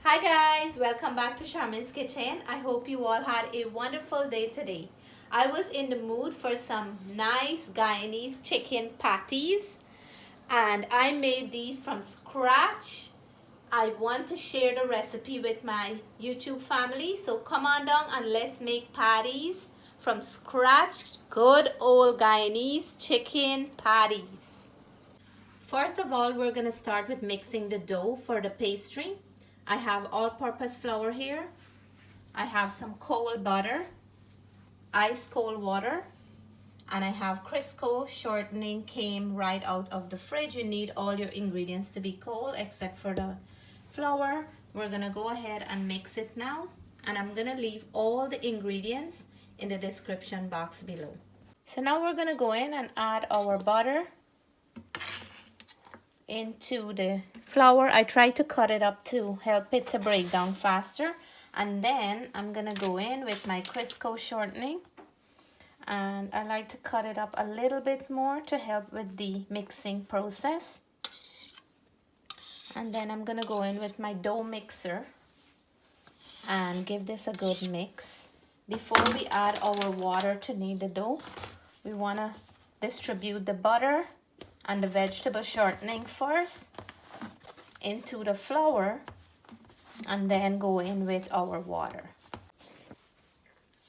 Hi guys, welcome back to Charmin's Kitchen. I hope you all had a wonderful day today. I was in the mood for some nice Guyanese chicken patties and I made these from scratch. I want to share the recipe with my YouTube family, so come on down and let's make patties from scratch. Good old Guyanese chicken patties. First of all, we're going to start with mixing the dough for the pastry. I have all-purpose flour here. I have some cold butter, ice cold water, and I have Crisco shortening came right out of the fridge. You need all your ingredients to be cold except for the flour. We're going to go ahead and mix it now, and I'm going to leave all the ingredients in the description box below. So now we're going to go in and add our butter into the flour. I try to cut it up to help it to break down faster, and then I'm gonna go in with my Crisco shortening, and I like to cut it up a little bit more to help with the mixing process. And then I'm gonna go in with my dough mixer and give this a good mix. Before we add our water to knead the dough, we want to distribute the butter and the vegetable shortening first into the flour and then go in with our water.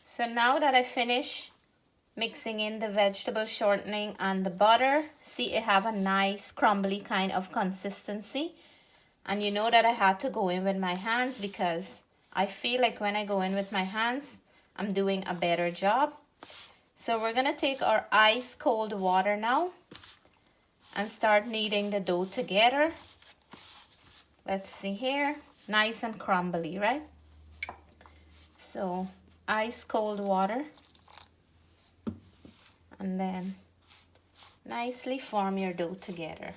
So now that I finish mixing in the vegetable shortening and the butter, see, it have a nice crumbly kind of consistency, and you know that I had to go in with my hands because I feel like when I go in with my hands I'm doing a better job. So we're gonna take our ice cold water now and start kneading the dough together. Let's see here, nice and crumbly, right? So ice cold water, and then nicely form your dough together.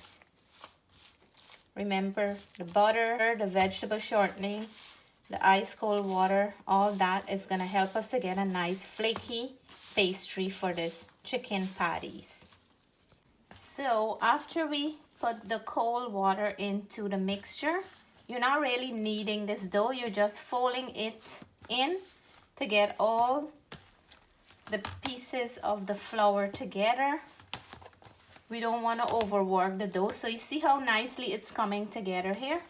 Remember, the butter, the vegetable shortening, the ice cold water, all that is gonna help us to get a nice flaky pastry for this chicken patties. So after we put the cold water into the mixture, you're not really kneading this dough, you're just folding it in to get all the pieces of the flour together. We don't want to overwork the dough. So you see how nicely it's coming together here?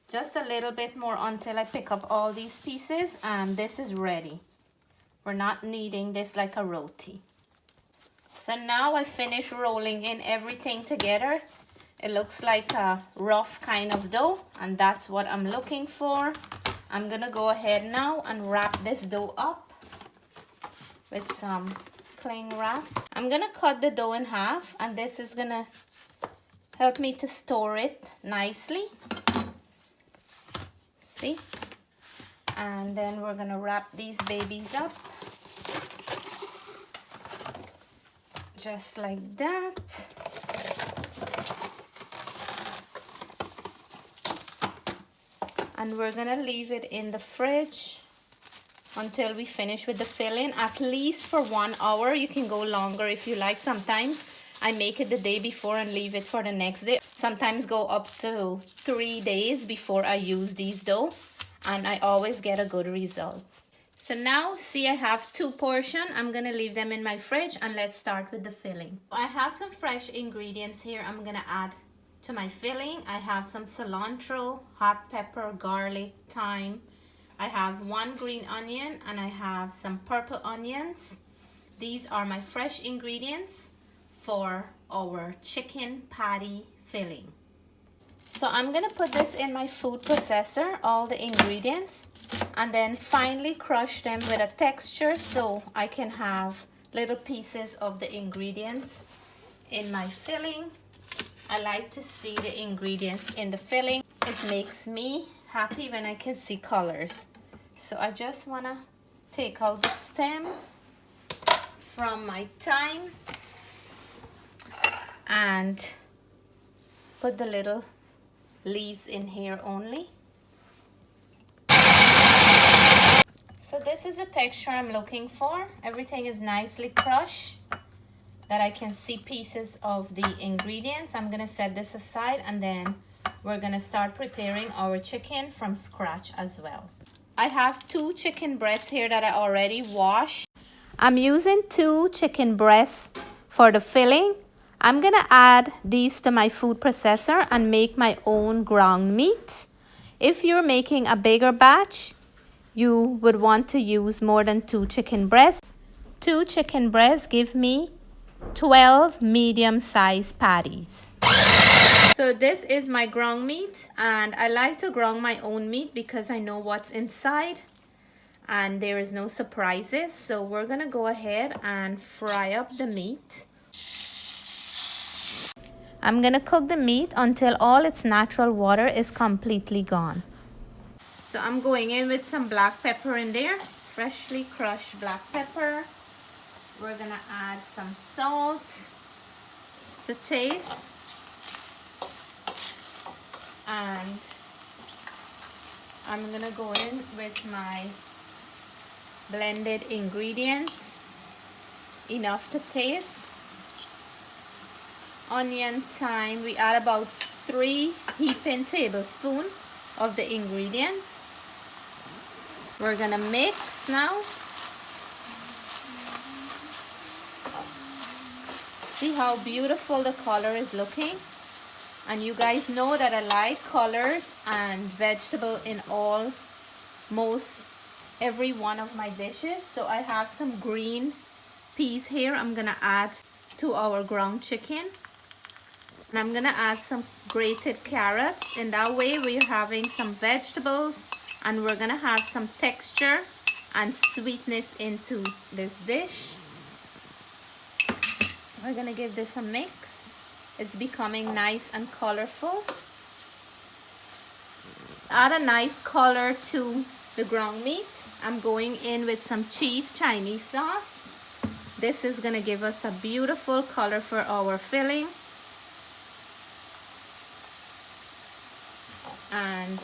Just a little bit more until I pick up all these pieces, and this is ready. We're not kneading this like a roti. So now I finished rolling in everything together. It looks like a rough kind of dough, and that's what I'm looking for. I'm gonna go ahead now and wrap this dough up with some cling wrap. I'm gonna cut the dough in half, and this is gonna help me to store it nicely. See? And then we're gonna wrap these babies up. Just like that. And we're gonna leave it in the fridge until we finish with the filling, at least for 1 hour. You can go longer if you like. Sometimes I make it the day before and leave it for the next day. Sometimes go up to 3 days before I use these dough, and I always get a good result. So now, see, I have 2 portions. I'm gonna leave them in my fridge, and let's start with the filling. I have some fresh ingredients here I'm gonna add to my filling. I have some cilantro, hot pepper, garlic, thyme. I have 1 green onion, and I have some purple onions. These are my fresh ingredients for our chicken patty filling. So I'm gonna put this in my food processor, all the ingredients, and then finely crush them with a texture so I can have little pieces of the ingredients in my filling. I like to see the ingredients in the filling. It makes me happy when I can see colors. So I just wanna take out the stems from my thyme and put the little leaves in here only. So this is the texture I'm looking for. Everything is nicely crushed, that I can see pieces of the ingredients. I'm gonna set this aside, and then we're gonna start preparing our chicken from scratch as well. I have 2 chicken breasts here that I already washed. I'm using 2 chicken breasts for the filling. I'm gonna add these to my food processor and make my own ground meat. If you're making a bigger batch, you would want to use more than 2 chicken breasts. 2 chicken breasts give me 12 medium-sized patties. So this is my ground meat, and I like to ground my own meat because I know what's inside and there is no surprises. So we're gonna go ahead and fry up the meat. I'm gonna cook the meat until all its natural water is completely gone. So I'm going in with some black pepper in there, freshly crushed black pepper. We're gonna add some salt to taste. And I'm gonna go in with my blended ingredients, enough to taste. Onion, thyme, we add about 3 heaping tablespoons of the ingredients. We're gonna mix now. See how beautiful the color is looking? And you guys know that I like colors and vegetable in every one of my dishes. So I have some green peas here I'm gonna add to our ground chicken. And I'm gonna add some grated carrots. In that way we're having some vegetables and we're gonna have some texture and sweetness into this dish. We're gonna give this a mix. It's becoming nice and colorful. Add a nice color to the ground meat. I'm going in with some chief Chinese sauce. This is gonna give us a beautiful color for our filling. And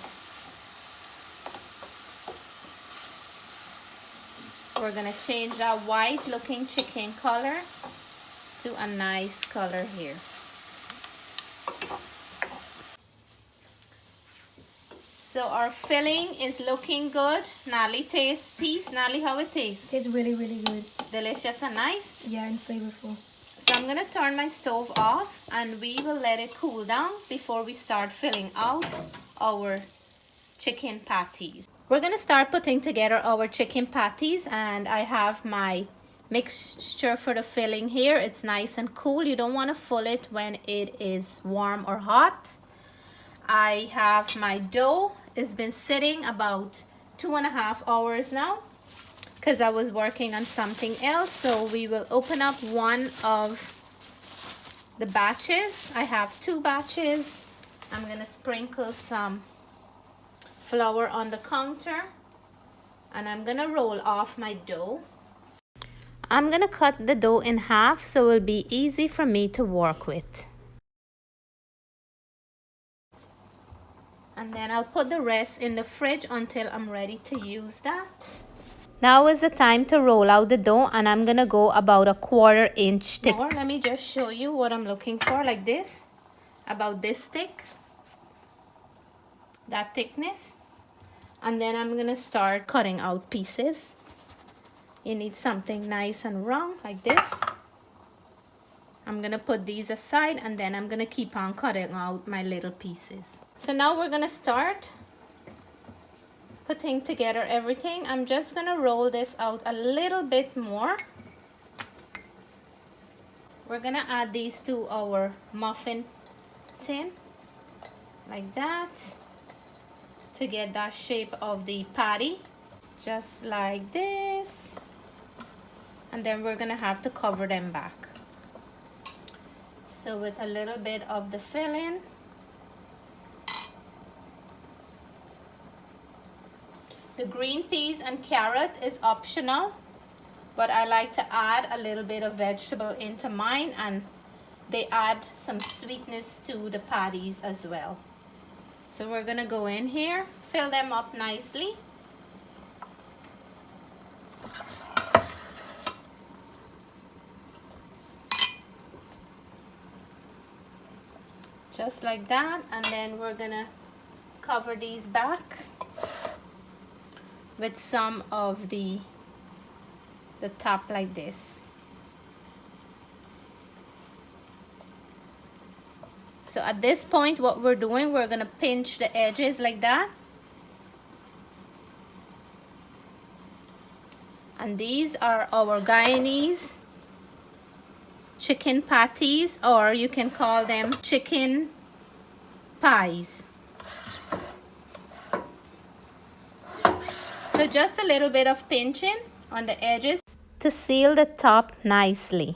we're gonna change that white looking chicken color to a nice color here. So our filling is looking good. Natalie, taste piece. Natalie, how it tastes? Tastes really, really good. Delicious and nice? Yeah, and flavorful. So I'm gonna turn my stove off and we will let it cool down before we start filling out our chicken patties. We're gonna start putting together our chicken patties, and I have my mixture for the filling here. It's nice and cool. You don't want to fill it when it is warm or hot. I have my dough. It's been sitting about 2.5 hours now because I was working on something else. So we will open up one of the batches. I have 2 batches. I'm gonna sprinkle some flour on the counter and I'm gonna roll off my dough. I'm gonna cut the dough in half so it will be easy for me to work with. And then I'll put the rest in the fridge until I'm ready to use that. Now is the time to roll out the dough, and I'm gonna go about a 1/4 inch thick. Let me just show you what I'm looking for, like this, about this thick, that thickness. And then I'm gonna start cutting out pieces. You need something nice and round like this. I'm gonna put these aside and then I'm gonna keep on cutting out my little pieces. So now we're gonna start putting together everything. I'm just gonna roll this out a little bit more. We're gonna add these to our muffin tin like that to get that shape of the patty, just like this. And then we're gonna have to cover them back. So with a little bit of the filling, the green peas and carrot is optional, but I like to add a little bit of vegetable into mine, and they add some sweetness to the patties as well. So we're gonna go in here, fill them up nicely. just like that. And then we're gonna cover these back with some of the top like this. So at this point, what we're doing, we're gonna pinch the edges like that. And these are our Guyanese chicken patties, or you can call them chicken pies. So just a little bit of pinching on the edges to seal the top nicely.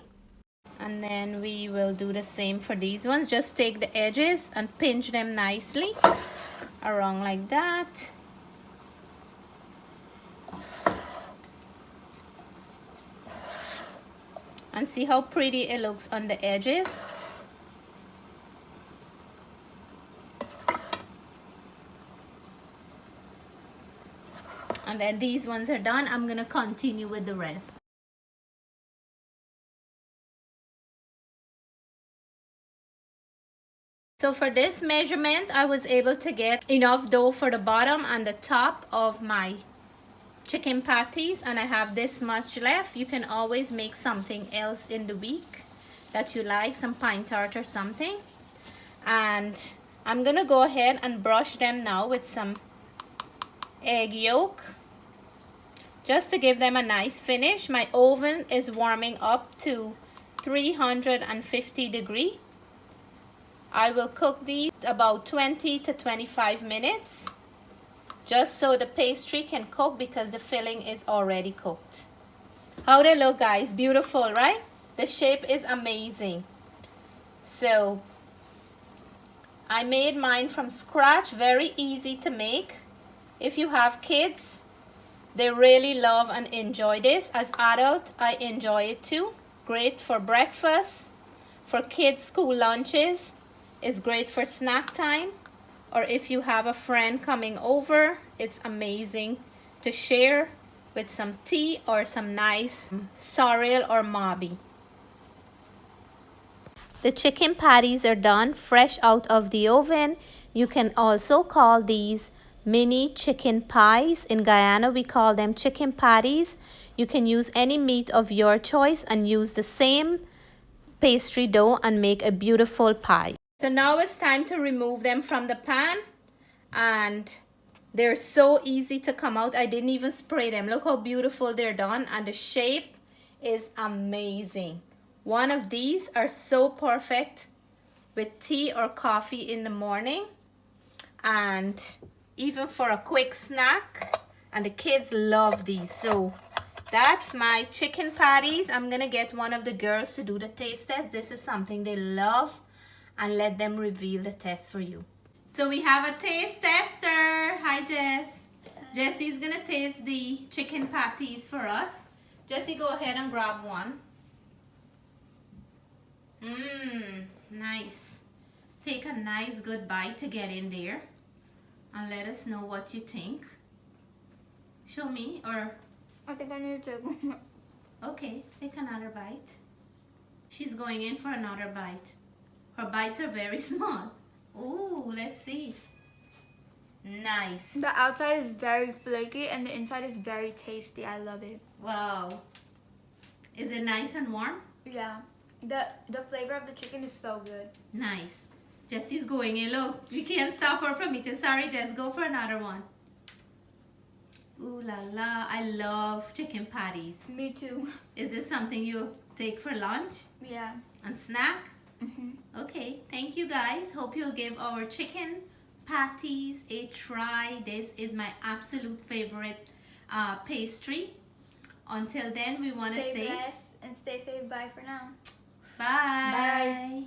And then we will do the same for these ones. Just take the edges and pinch them nicely around like that. And see how pretty it looks on the edges. And then these ones are done. I'm gonna continue with the rest. So for this measurement, I was able to get enough dough for the bottom and the top of my chicken patties, and I have this much left. You can always make something else in the week that you like, some pine tart or something. And I'm gonna go ahead and brush them now with some egg yolk just to give them a nice finish. My oven is warming up to 350 degrees. I will cook these about 20 to 25 minutes just so the pastry can cook, because the filling is already cooked. How they look, guys? Beautiful, right? The shape is amazing. So I made mine from scratch, very easy to make. If you have kids, they really love and enjoy this. As adult, I enjoy it too. Great for breakfast, for kids' school lunches. It's great for snack time, or if you have a friend coming over, it's amazing to share with some tea or some nice sorrel or mabi. The chicken patties are done, fresh out of the oven. You can also call these mini chicken pies. In Guyana, we call them chicken patties. You can use any meat of your choice and use the same pastry dough and make a beautiful pie. So now it's time to remove them from the pan, and they're so easy to come out. I didn't even spray them. Look how beautiful they're done, and the shape is amazing. One of these are so perfect with tea or coffee in the morning, and even for a quick snack, and the kids love these. So that's my chicken patties. I'm gonna get one of the girls to do the taste test. This is something they love, and let them reveal the test for you. So we have a taste tester. Hi, Jess. Jessie's gonna taste the chicken patties for us. Jessie, go ahead and grab one. Nice. Take a nice good bite to get in there, and let us know what you think. Show me, or I think I need to take one. okay, take another bite. She's going in for another bite. Her bites are very small. Ooh, let's see. Nice. The outside is very flaky and the inside is very tasty. I love it. Wow. Is it nice and warm? Yeah. The flavor of the chicken is so good. Nice. Jessie's going in. Look, we can't stop her from eating. Sorry, Jess. Go for another one. Ooh la la. I love chicken patties. Me too. Is this something you take for lunch Yeah. and snack? Okay. Thank you, guys. Hope you'll give our chicken patties a try. This is my absolute favorite pastry. Until then, we want to Stay say blessed and stay safe. Bye for now. bye. Bye.